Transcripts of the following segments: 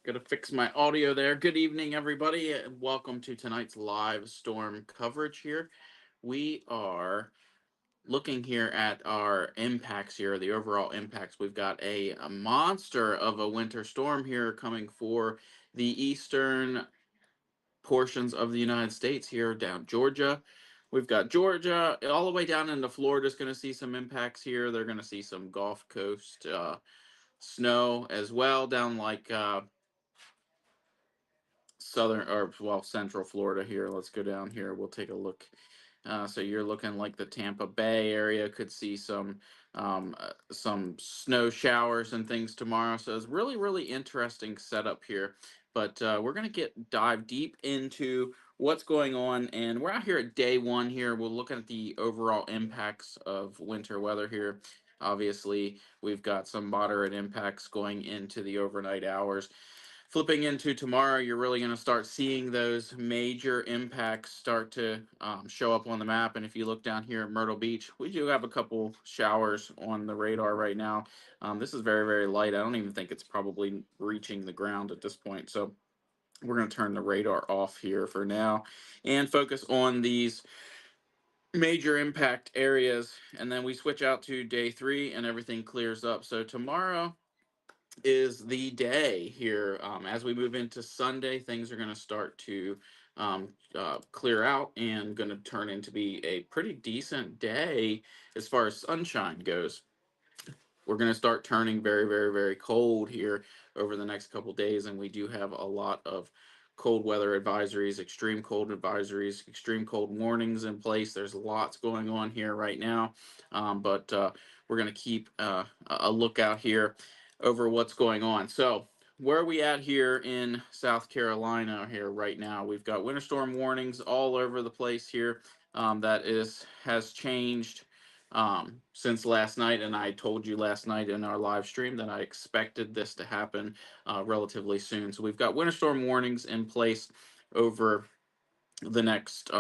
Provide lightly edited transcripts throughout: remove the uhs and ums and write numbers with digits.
Gotta fix my audio there. Good evening, everybody, and welcome to tonight's live storm coverage here. We are looking here at our impacts here, the overall impacts. We've got a monster of a winter storm here coming for the eastern portions of the United States here down Georgia. We've got Georgia all the way down into Florida is going to see some impacts here. They're going to see some Gulf Coast snow as well down like southern or well central Florida here. Let's go down here. We'll take a look. So you're looking like the Tampa Bay area could see some snow showers and things tomorrow. So it's really interesting setup here. But we're gonna dive deep into what's going on, and we're out here at day one here. We're looking at the overall impacts of winter weather here. Obviously, we've got some moderate impacts going into the overnight hours. Flipping into tomorrow, you're really going to start seeing those major impacts start to show up on the map. And if you look down here at Myrtle Beach, we do have a couple showers on the radar right now. This is very light. I don't even think it's probably reaching the ground at this point. So we're going to turn the radar off here for now and focus on these major impact areas. And then we switch out to day three and everything clears up. So tomorrow is the day here. As we move into Sunday, things are going to start to clear out and going to turn into be a pretty decent day as far as sunshine goes. We're going to start turning very cold here over the next couple days, and we do have a lot of cold weather advisories, extreme cold advisories, extreme cold warnings in place. There's lots going on here right now, but we're going to keep a lookout here over what's going on. So where are we at here in South Carolina here right now? We've got winter storm warnings all over the place here. That has changed since last night, and I told you last night in our live stream that I expected this to happen relatively soon. So we've got winter storm warnings in place over the next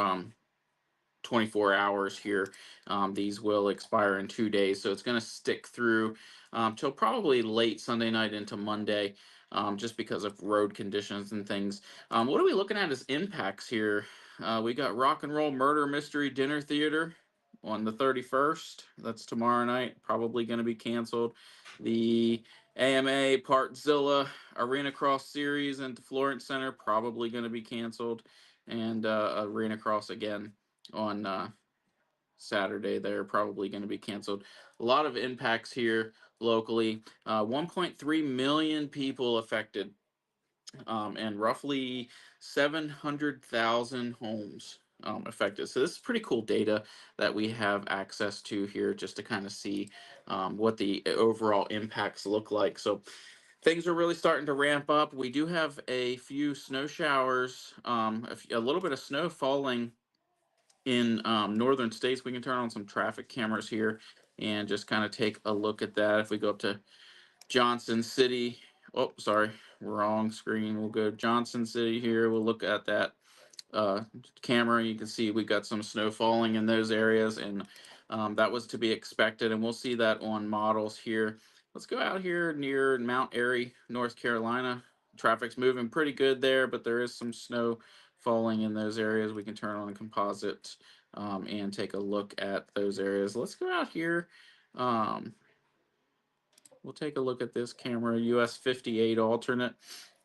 24 hours here. These will expire in 2 days, so it's going to stick through till probably late Sunday night into Monday, just because of road conditions and things. What are we looking at as impacts here? We got Rock and Roll Murder Mystery Dinner Theater on the 31st. That's tomorrow night, probably going to be canceled. The AMA Partzilla Arena Cross Series into Florence Center, probably going to be canceled. And Arena Cross again on Saturday. They're probably going to be canceled. A lot of impacts here locally. 1.3 million people affected, and roughly 700,000 homes affected. So this is pretty cool data that we have access to here, just to kind of see what the overall impacts look like. So things are really starting to ramp up. We do have a few snow showers, a little bit of snow falling in northern states. We can turn on some traffic cameras here and just kind of take a look at that. If we go up to Johnson City, oh, sorry, wrong screen. We'll go Johnson City here. We'll look at that uh, camera. You can see we got some snow falling in those areas, and that was to be expected. And we'll see that on models here. Let's go out here near Mount Airy, North Carolina. Traffic's moving pretty good there, but there is some snow falling in those areas. We can turn on a composite and take a look at those areas. Let's go out here. Um, we'll take a look at this camera, US 58 alternate.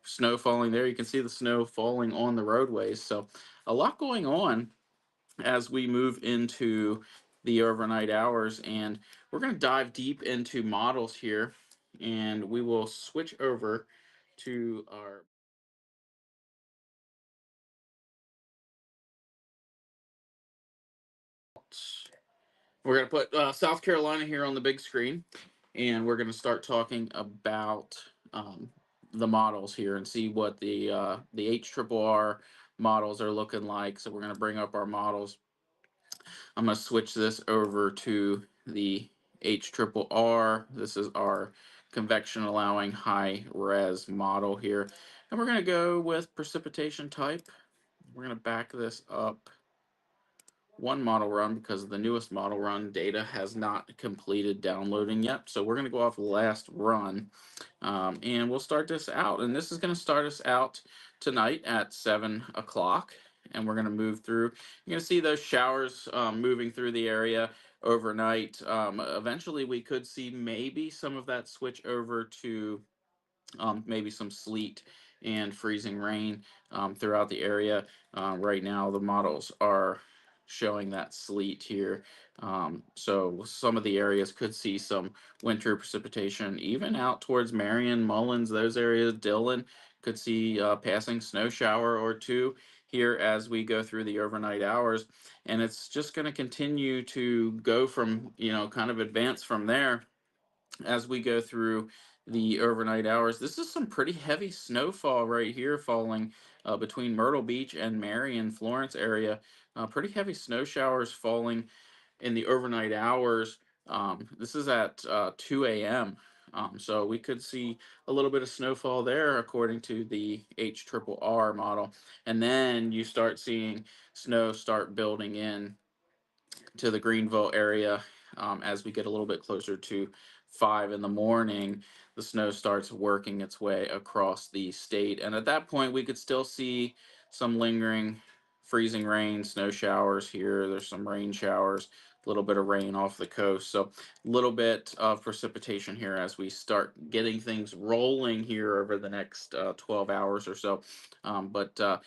Snow falling there. You can see the snow falling on the roadways. So a lot going on as we move into the overnight hours. And we're going to dive deep into models here. And we will switch over to our we're going to put South Carolina here on the big screen, and we're going to start talking about the models here and see what the HRRR models are looking like. So we're going to bring up our models. I'm going to switch this over to the HRRR. This is our convection allowing high res model here, and we're going to go with precipitation type. We're going to back this up one model run because the newest model run data has not completed downloading yet. So we're going to go off the last run, and we'll start this out. And this is going to start us out tonight at 7 o'clock. And we're going to move through. You're going to see those showers moving through the area overnight. Eventually, we could see maybe some of that switch over to maybe some sleet and freezing rain throughout the area. Right now, the models are showing that sleet here. So some of the areas could see some winter precipitation, even out towards Marion, Mullins, those areas. Dillon could see passing snow shower or two here as we go through the overnight hours. And it's just going to continue to go from, kind of advance from there as we go through the overnight hours. This is some pretty heavy snowfall right here falling between Myrtle Beach and Marion, Florence area. Pretty heavy snow showers falling in the overnight hours. This is at 2 a.m. So we could see a little bit of snowfall there according to the HRRR model. And then you start seeing snow start building in to the Greenville area as we get a little bit closer to 5 in the morning. The snow starts working its way across the state, and at that point, we could still see some lingering freezing rain, snow showers here. There's some rain showers, a little bit of rain off the coast, so a little bit of precipitation here as we start getting things rolling here over the next 12 hours or so. But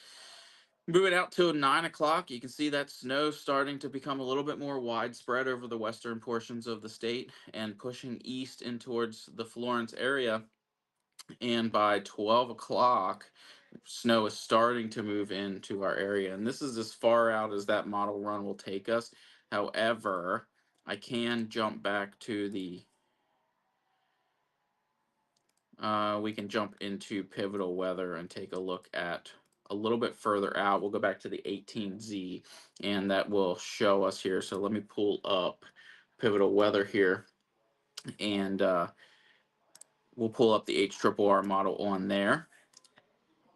moving out to 9 o'clock, you can see that snow starting to become a little bit more widespread over the western portions of the state and pushing east in towards the Florence area. And by 12 o'clock, snow is starting to move into our area. And this is as far out as that model run will take us. However, I can jump back to the we can jump into pivotal weather and take a look at a little bit further out. We'll go back to the 18Z, and that will show us here. So let me pull up pivotal weather here, and we'll pull up the HRRR model on there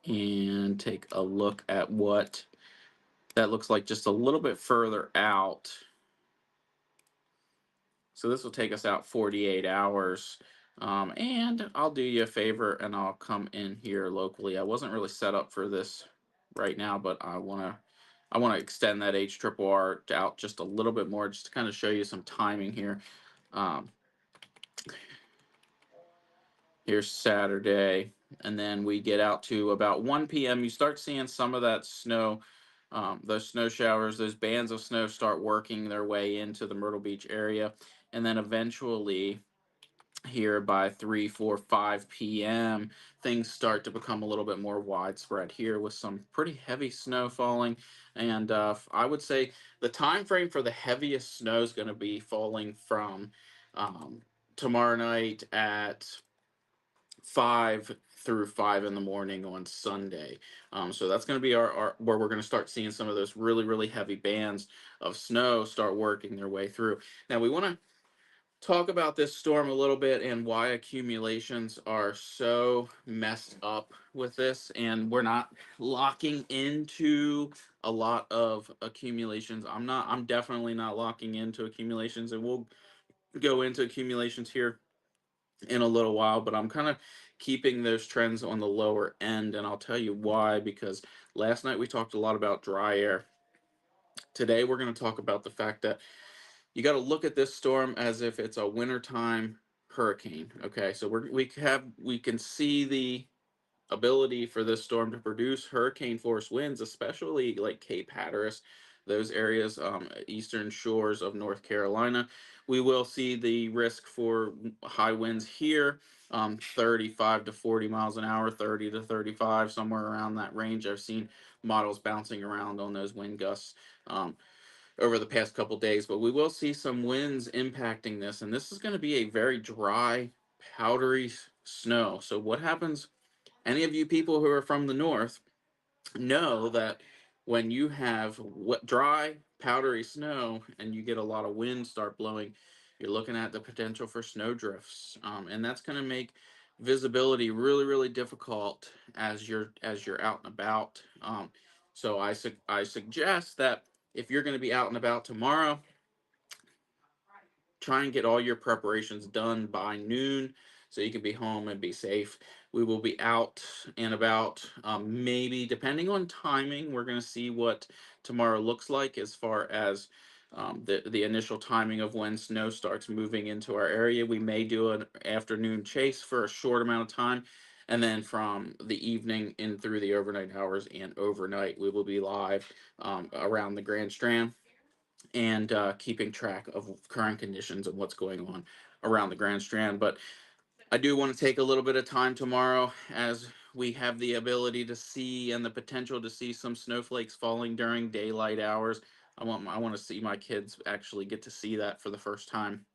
and take a look at what that looks like just a little bit further out. So this will take us out 48 hours. And I'll do you a favor and I'll come in here locally. I wasn't really set up for this right now, but I want to extend that HRRR out just a little bit more, just to kind of show you some timing here. Um, Here's Saturday, and then we get out to about 1 p.m. You start seeing some of that snow, those snow showers, those bands of snow start working their way into the Myrtle Beach area, and then eventually here by 3, 4, 5 p.m., things start to become a little bit more widespread here with some pretty heavy snow falling. And I would say the time frame for the heaviest snow is going to be falling from um, tomorrow night at 5 through 5 in the morning on Sunday. So that's going to be our where we're going to start seeing some of those really, really heavy bands of snow start working their way through. Now we want to talk about this storm a little bit and why accumulations are so messed up with this. And we're not locking into a lot of accumulations. I'm definitely not locking into accumulations, and we'll go into accumulations here in a little while, but I'm kind of keeping those trends on the lower end, and I'll tell you why. Because last night we talked a lot about dry air. Today we're going to talk about the fact that you got to look at this storm as if it's a wintertime hurricane. Okay, so we can see the ability for this storm to produce hurricane force winds, especially like Cape Hatteras, those areas, eastern shores of North Carolina. We will see the risk for high winds here, 35 to 40 miles an hour, 30 to 35, somewhere around that range. I've seen models bouncing around on those wind gusts over the past couple days, but we will see some winds impacting this, and this is going to be a very dry, powdery snow. So what happens? Any of you people who are from the north know that when you have wet, dry, powdery snow and you get a lot of wind start blowing, you're looking at the potential for snow drifts, and that's going to make visibility really, really difficult as you're out and about. So I suggest that if you're going to be out and about tomorrow, try and get all your preparations done by noon so you can be home and be safe. We will be out and about. Maybe, depending on timing, we're going to see what tomorrow looks like as far as the initial timing of when snow starts moving into our area. We may do an afternoon chase for a short amount of time. And then from the evening in through the overnight hours and overnight, we will be live around the Grand Strand and keeping track of current conditions and what's going on around the Grand Strand. But I do want to take a little bit of time tomorrow as we have the ability to see and the potential to see some snowflakes falling during daylight hours. I want to see my kids actually get to see that for the first time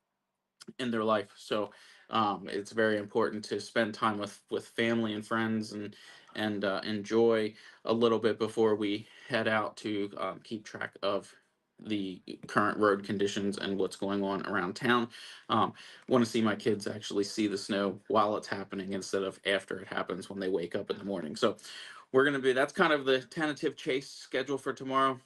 in their life. So it's very important to spend time with family and friends and enjoy a little bit before we head out to keep track of the current road conditions and what's going on around town. Want to see my kids actually see the snow while it's happening instead of after it happens when they wake up in the morning. So we're going to be, that's kind of the tentative chase schedule for tomorrow.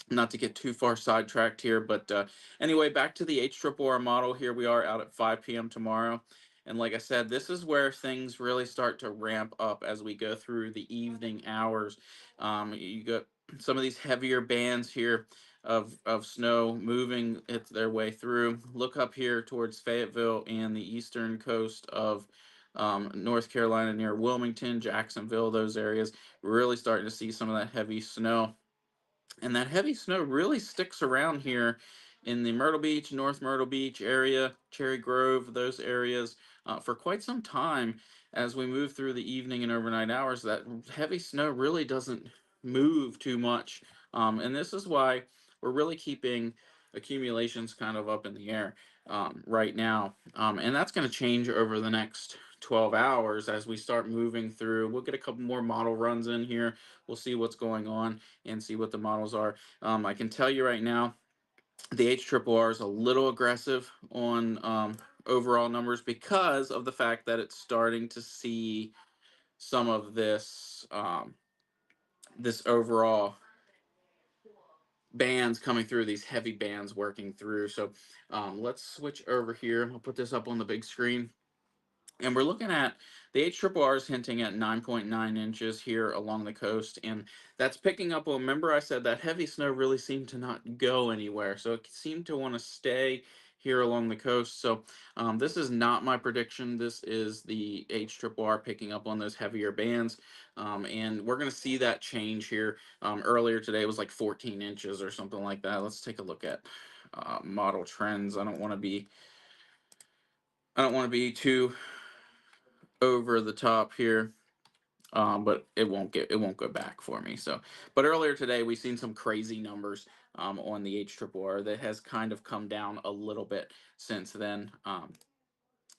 Not to get too far sidetracked here, but anyway, back to the HRRR model. Here we are out at 5 p.m. tomorrow. And like I said, this is where things really start to ramp up as we go through the evening hours. You got some of these heavier bands here of snow moving their way through. Look up here towards Fayetteville and the eastern coast of North Carolina near Wilmington, Jacksonville, those areas. We're really starting to see some of that heavy snow, and that heavy snow really sticks around here in the Myrtle Beach, North Myrtle Beach area, Cherry Grove, those areas for quite some time. As we move through the evening and overnight hours, that heavy snow really doesn't move too much. And this is why we're really keeping accumulations kind of up in the air right now. And that's going to change over the next 12 hours as we start moving through. We'll get a couple more model runs in here. We'll see what's going on and see what the models are. I can tell you right now, the HRRR is a little aggressive on overall numbers because of the fact that it's starting to see some of this overall bands coming through, these heavy bands working through. So let's switch over here. I'll put this up on the big screen. And we're looking at the HRRR is hinting at 9.9 inches here along the coast, and that's picking up. Well, remember I said that heavy snow really seemed to not go anywhere, so it seemed to want to stay here along the coast. So this is not my prediction. This is the HRRR picking up on those heavier bands, and we're going to see that change here. Earlier today it was like 14 inches or something like that. Let's take a look at model trends. I don't want to be too over the top here, but it won't go back for me. So, but earlier today we seen some crazy numbers on the HRRR that has kind of come down a little bit since then.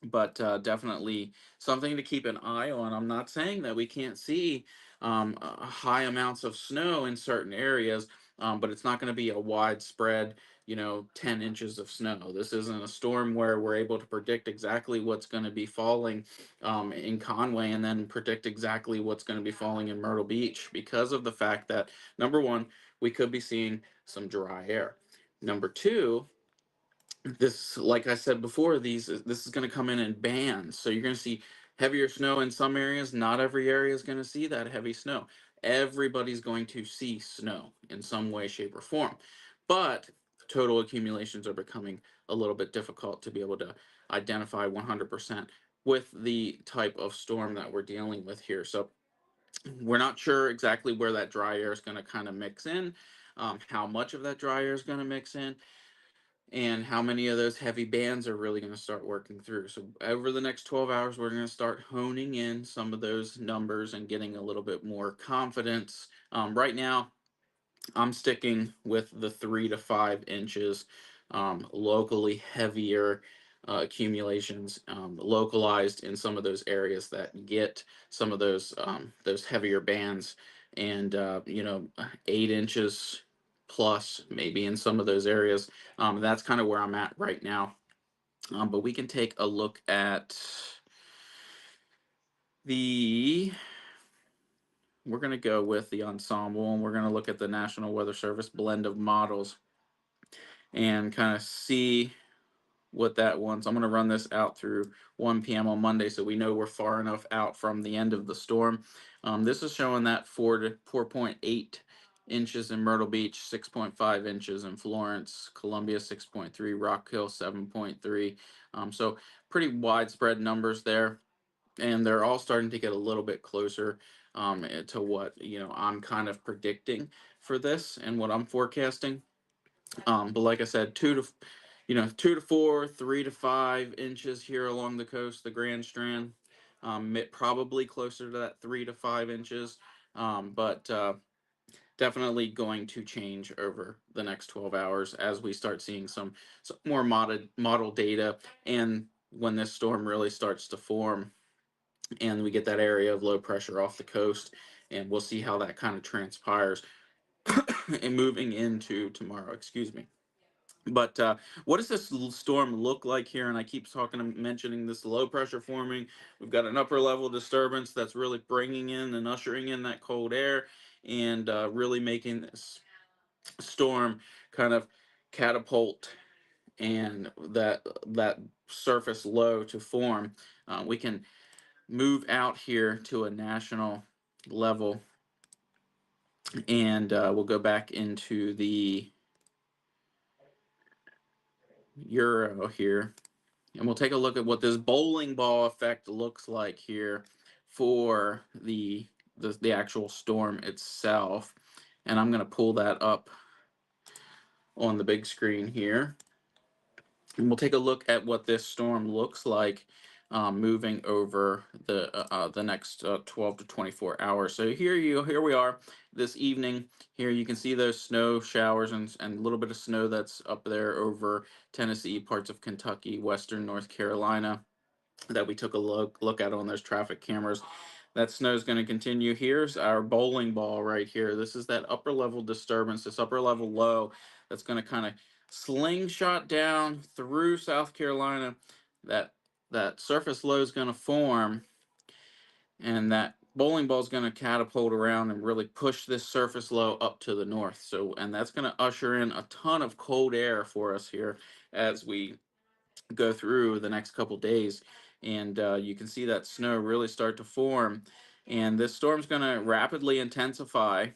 But definitely something to keep an eye on. I'm not saying that we can't see high amounts of snow in certain areas, but it's not going to be a widespread, 10 inches of snow. This isn't a storm where we're able to predict exactly what's going to be falling in Conway and then predict exactly what's going to be falling in Myrtle Beach because of the fact that, number one, we could be seeing some dry air. Number two, this, like I said before, this is going to come in bands. So you're going to see heavier snow in some areas. Not every area is going to see that heavy snow. Everybody's going to see snow in some way, shape, or form. But total accumulations are becoming a little bit difficult to be able to identify 100% with the type of storm that we're dealing with here. So we're not sure exactly where that dry air is going to kind of mix in, how much of that dry air is going to mix in, and how many of those heavy bands are really going to start working through. So over the next 12 hours, we're going to start honing in some of those numbers and getting a little bit more confidence. Right now, I'm sticking with the 3 to 5 inches, locally heavier accumulations, localized in some of those areas that get some of those heavier bands, and 8 inches plus maybe in some of those areas. That's kind of where I'm at right now. But we can take a look at the we're going to go with the ensemble, and we're going to look at the National Weather Service blend of models and kind of see what that wants. I'm going to run this out through 1 p.m. on Monday, so we know we're far enough out from the end of the storm. This is showing that 4.8 inches in Myrtle Beach, 6.5 inches in Florence, Columbia 6.3, Rock Hill 7.3. So pretty widespread numbers there, and they're all starting to get a little bit closer to what I'm kind of predicting for this and what I'm forecasting. But like I said, 2 to 4, 3 to 5 inches here along the coast, the Grand Strand. Probably closer to that 3 to 5 inches, but definitely going to change over the next 12 hours as we start seeing some more model data, and when this storm really starts to form, and we get that area of low pressure off the coast, and we'll see how that kind of transpires and moving into tomorrow. Excuse me. But what does this storm look like here? And I keep mentioning this low pressure forming. We've got an upper level disturbance that's really bringing in and ushering in that cold air, and really making this storm kind of catapult and that surface low to form. We can move out here to a national level, and we'll go back into the Euro here. And we'll take a look at what this bowling ball effect looks like here for the actual storm itself. And I'm going to pull that up on the big screen here. And we'll take a look at what this storm looks like moving over the next 12 to 24 hours. So here we are this evening. Here you can see those snow showers and a little bit of snow that's up there over Tennessee, parts of Kentucky, western North Carolina, that we took a look at on those traffic cameras. That snow is going to continue. Here's our bowling ball right here. This is that upper level disturbance, this upper level low that's going to kind of slingshot down through South Carolina. That surface low is going to form, and that bowling ball is going to catapult around and really push this surface low up to the north. So, and that's going to usher in a ton of cold air for us here as we go through the next couple days. And you can see that snow really start to form, and this storm's going to rapidly intensify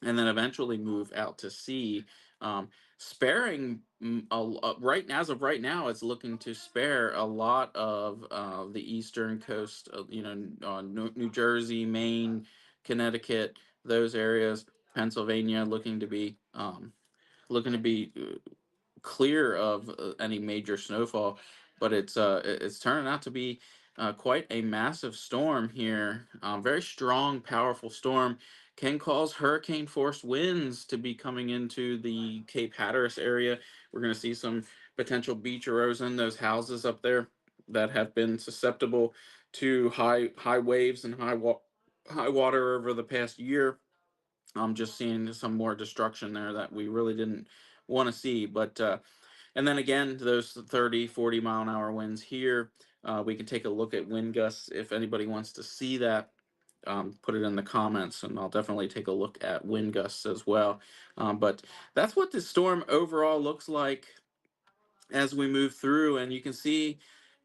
and then eventually move out to sea, sparing right as of right now, it's looking to spare a lot of the eastern coast, New Jersey, Maine, Connecticut, those areas, Pennsylvania, looking to be clear of any major snowfall, but it's turning out to be quite a massive storm here. Very strong, powerful storm can cause hurricane force winds to be coming into the Cape Hatteras area. We're going to see some potential beach erosion. Those houses up there that have been susceptible to high waves and high water over the past year. I'm just seeing some more destruction there that we really didn't want to see, but and then again, those 30, 40 mile an hour winds here. We can take a look at wind gusts if anybody wants to see that. Put it in the comments, and I'll definitely take a look at wind gusts as well. But that's what this storm overall looks like as we move through. And you can see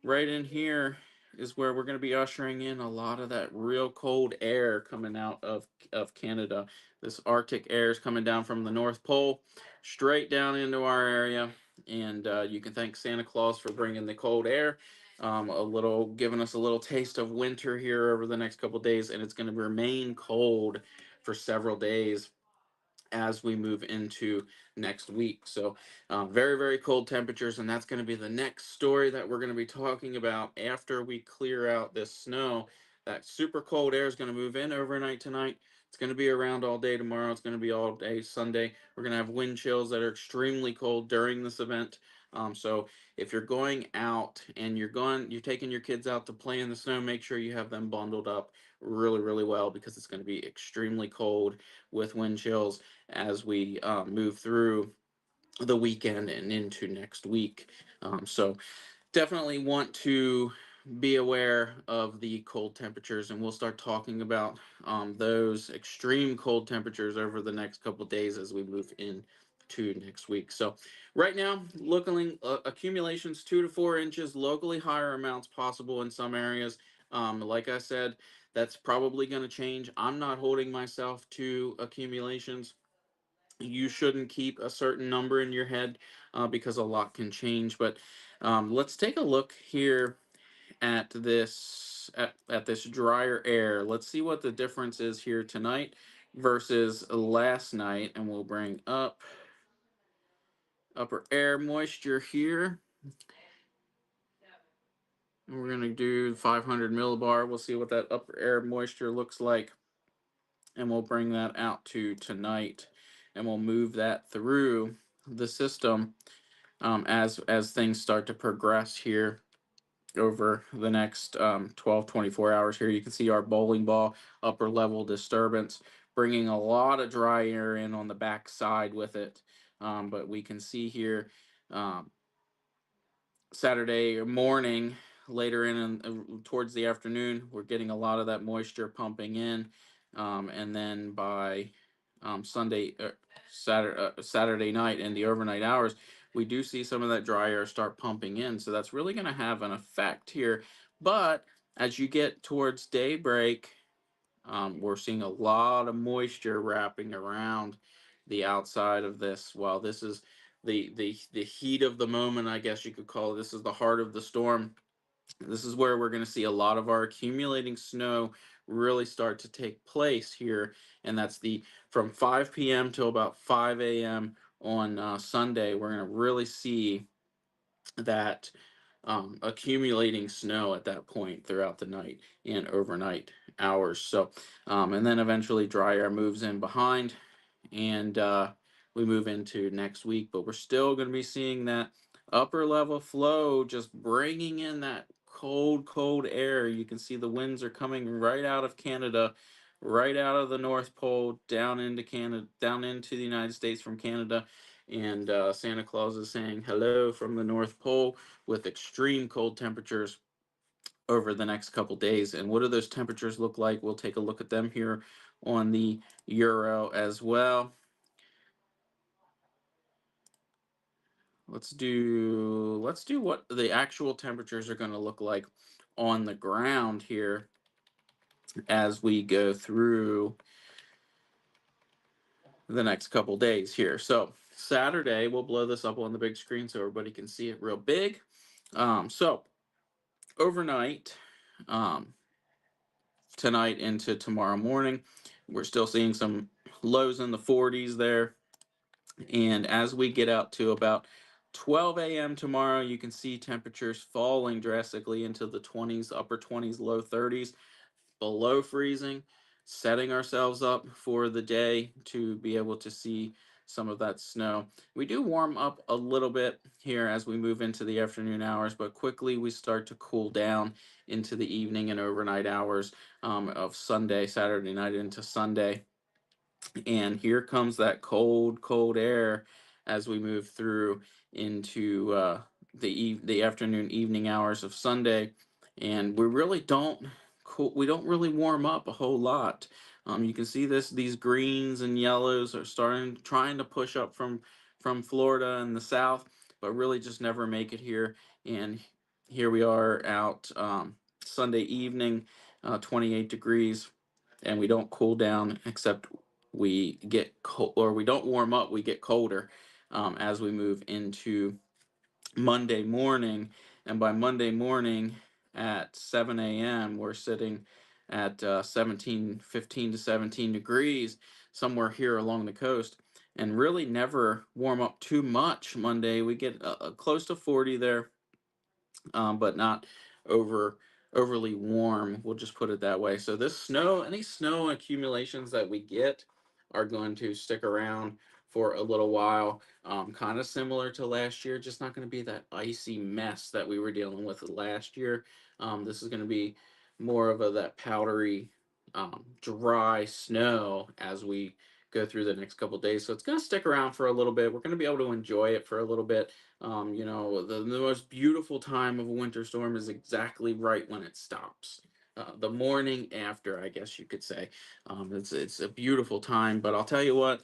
right in here is where we're going to be ushering in a lot of that real cold air coming out of Canada. This Arctic air is coming down from the North Pole straight down into our area. And you can thank Santa Claus for bringing the cold air, giving us a little taste of winter here over the next couple of days. And it's going to remain cold for several days as we move into next week. So very, very cold temperatures, and that's going to be the next story that we're going to be talking about after we clear out this snow. That super cold air is going to move in overnight tonight. It's going to be around all day tomorrow. It's going to be all day Sunday. We're going to have wind chills that are extremely cold during this event. So if you're going out and you're taking your kids out to play in the snow, make sure you have them bundled up really, really well, because it's going to be extremely cold with wind chills as we move through the weekend and into next week. So definitely want to be aware of the cold temperatures, and we'll start talking about those extreme cold temperatures over the next couple days as we move into next week. So right now, looking accumulations 2 to 4 inches, locally higher amounts possible in some areas. Like I said, that's probably going to change. I'm not holding myself to accumulations. You shouldn't keep a certain number in your head because a lot can change. But let's take a look here at this drier air. Let's see what the difference is here tonight versus last night, and we'll bring up upper air moisture here. And we're gonna do 500 millibar. We'll see what that upper air moisture looks like, and we'll bring that out to tonight, and we'll move that through the system as things start to progress here over the next 12 24 hours. Here you can see our bowling ball upper level disturbance bringing a lot of dry air in on the back side with it. But we can see here um, Saturday morning, later in towards the afternoon, we're getting a lot of that moisture pumping in, and then by Sunday, Saturday night and the overnight hours, we do see some of that dry air start pumping in. So that's really going to have an effect here. But as you get towards daybreak, we're seeing a lot of moisture wrapping around the outside of this. While this is the heat of the moment, I guess you could call it. This is the heart of the storm. This is where we're going to see a lot of our accumulating snow really start to take place here, and that's the from 5 p.m. till about 5 a.m. on Sunday. We're going to really see that accumulating snow at that point throughout the night and overnight hours. So, and then eventually dry air moves in behind, and we move into next week. But we're still going to be seeing that upper level flow just bringing in that cold air. You can see the winds are coming right out of Canada, right out of the North Pole, down into Canada, down into the United States from Canada. And Santa Claus is saying hello from the North Pole with extreme cold temperatures over the next couple days. And what do those temperatures look like? We'll take a look at them here on the Euro as well. Let's do what the actual temperatures are going to look like on the ground here as we go through the next couple days here. So Saturday, we'll blow this up on the big screen so everybody can see it real big. So overnight, um, tonight into tomorrow morning, we're still seeing some lows in the 40s there. And as we get out to about 12 a.m. tomorrow, you can see temperatures falling drastically into the 20s, upper 20s, low 30s, below freezing, setting ourselves up for the day to be able to see some of that snow. We do warm up a little bit here as we move into the afternoon hours, but quickly we start to cool down into the evening and overnight hours of Sunday, Saturday night into Sunday. And here comes that cold air as we move through into the afternoon, evening hours of Sunday, and we don't really warm up a whole lot. You can see these greens and yellows are starting trying to push up from Florida and the south, but really just never make it here. And here we are out Sunday evening, 28 degrees, and we don't cool down except we get cold, or we don't warm up, we get colder as we move into Monday morning. And by Monday morning at 7 a.m., we're sitting at 15 to 17 degrees somewhere here along the coast, and really never warm up too much. Monday, we get close to 40 there, but not over overly warm. We'll just put it that way. So any snow accumulations that we get are going to stick around for a little while. Kind of similar to last year, just not going to be that icy mess that we were dealing with last year. This is going to be more of that powdery, dry snow as we go through the next couple days. So it's going to stick around for a little bit. We're going to be able to enjoy it for a little bit. You know, the most beautiful time of a winter storm is exactly right when it stops. The morning after, I guess you could say. It's a beautiful time, but I'll tell you what,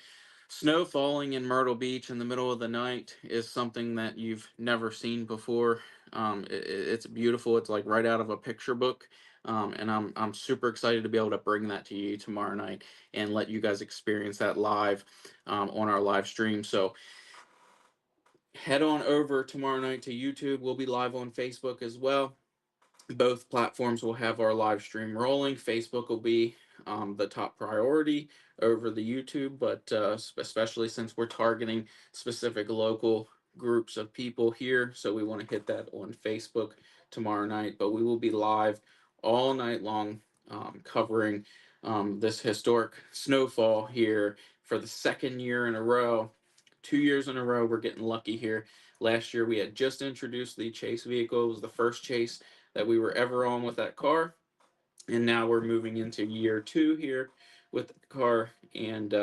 snow falling in Myrtle Beach in the middle of the night is something that you've never seen before. It's beautiful. It's like right out of a picture book. And I'm super excited to be able to bring that to you tomorrow night and let you guys experience that live on our live stream. So head on over tomorrow night to YouTube. We'll be live on Facebook as well. Both platforms will have our live stream rolling. Facebook will be the top priority over the YouTube, but especially since we're targeting specific local groups of people here, so we want to hit that on Facebook tomorrow night. But we will be live all night long covering this historic snowfall here for the second year in a row. 2 years in a row, we're getting lucky here. Last year, we had just introduced the chase vehicle. It was the first chase that we were ever on with that car. And now we're moving into year 2 here with the car. And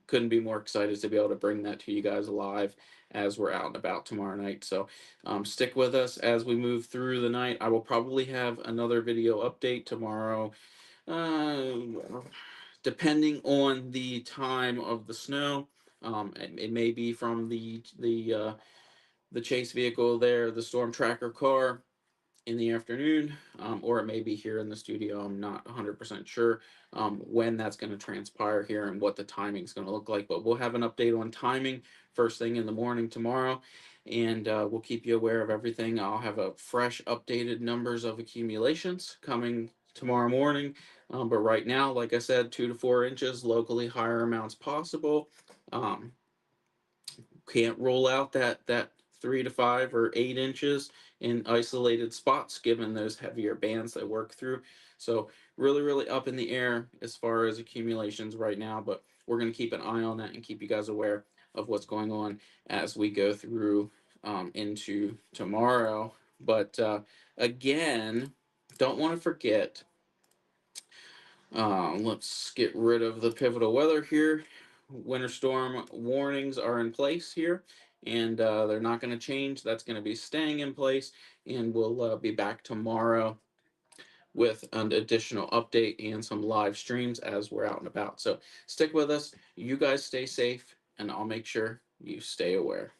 couldn't be more excited to be able to bring that to you guys live as we're out and about tomorrow night. So stick with us as we move through the night. I will probably have another video update tomorrow. Uh, Depending on the time of the snow, it may be from the chase vehicle there, the storm tracker car in the afternoon, or it may be here in the studio. I'm not 100% sure when that's going to transpire here and what the timing is going to look like, but we'll have an update on timing first thing in the morning tomorrow, and we'll keep you aware of everything. I'll have a fresh updated numbers of accumulations coming tomorrow morning, but right now, like I said, 2 to 4 inches, locally higher amounts possible. Um, can't rule out that 3 to 5 or 8 inches in isolated spots given those heavier bands that work through. So really up in the air as far as accumulations right now, but we're going to keep an eye on that and keep you guys aware of what's going on as we go through into tomorrow. But again, don't want to forget, let's get rid of the pivotal weather here. Winter storm warnings are in place here, and they're not going to change. That's going to be staying in place, and we'll be back tomorrow with an additional update and some live streams as we're out and about. So stick with us. You guys stay safe, and I'll make sure you stay aware.